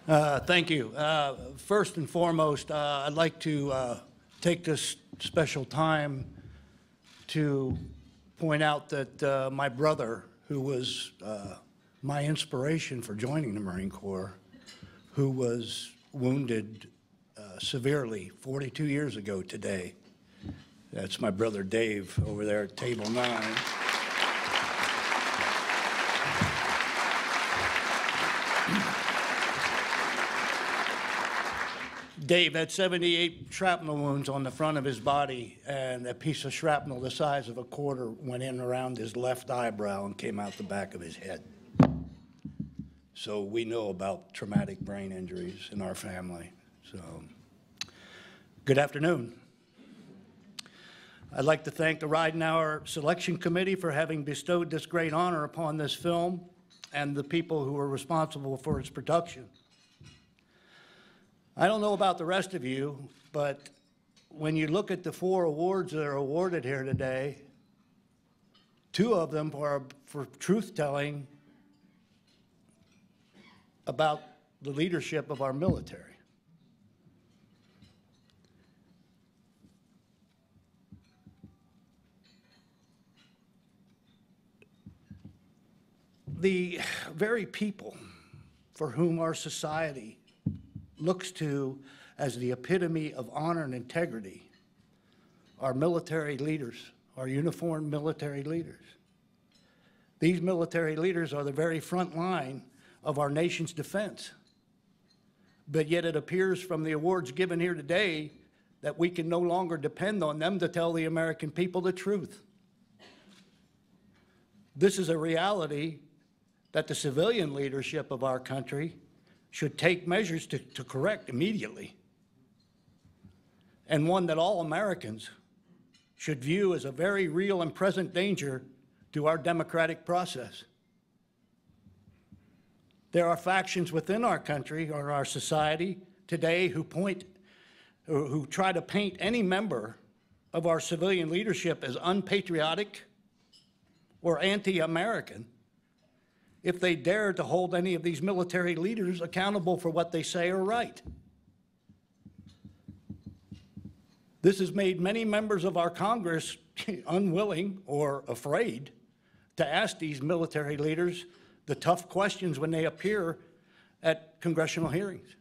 Thank you. First and foremost, I'd like to take this special time to point out that my brother, who was my inspiration for joining the Marine Corps, who was wounded severely 42 years ago today. That's my brother Dave over there at table 9. Dave had 78 shrapnel wounds on the front of his body, and a piece of shrapnel the size of a quarter went in around his left eyebrow and came out the back of his head. So we know about traumatic brain injuries in our family. So, good afternoon. I'd like to thank the Ridenhour Selection Committee for having bestowed this great honor upon this film and the people who were responsible for its production. I don't know about the rest of you, but when you look at the 4 awards that are awarded here today, 2 of them are for truth-telling about the leadership of our military. The very people for whom our society looks to as the epitome of honor and integrity are military leaders, our uniformed military leaders. These military leaders are the very front line of our nation's defense. But yet it appears from the awards given here today that we can no longer depend on them to tell the American people the truth. This is a reality that the civilian leadership of our country should take measures to correct immediately, and one that all Americans should view as a very real and present danger to our democratic process. There are factions within our country or our society today who try to paint any member of our civilian leadership as unpatriotic or anti-American if they dare to hold any of these military leaders accountable for what they say are right. This has made many members of our Congress unwilling or afraid to ask these military leaders the tough questions when they appear at congressional hearings.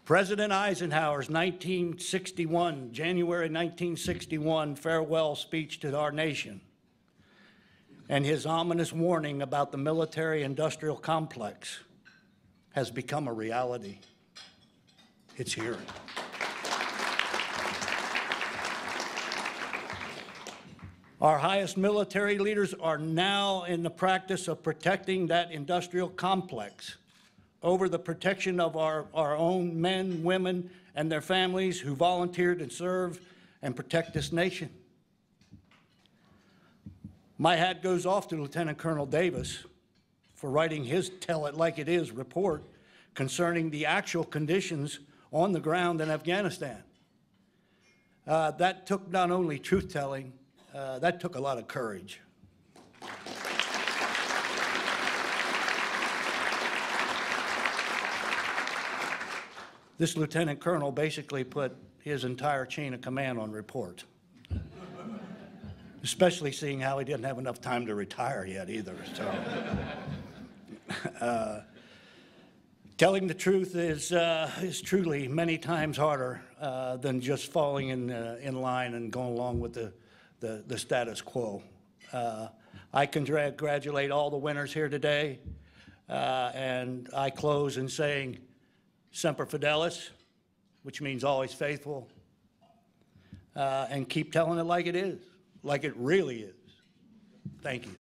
President Eisenhower's January 1961 farewell speech to our nation and his ominous warning about the military-industrial complex has become a reality. It's here. Our highest military leaders are now in the practice of protecting that industrial complex over the protection of our own men, women, and their families who volunteered and serve and protect this nation. My hat goes off to Lieutenant Colonel Davis for writing his Tell It Like It Is report concerning the actual conditions on the ground in Afghanistan. That took not only truth-telling, that took a lot of courage. This lieutenant colonel basically put his entire chain of command on report, especially seeing how he didn't have enough time to retire yet either. So, telling the truth is truly many times harder than just falling in line and going along with the status quo. I congratulate all the winners here today, and I close in saying, Semper Fidelis, which means always faithful, and keep telling it like it is, like it really is. Thank you.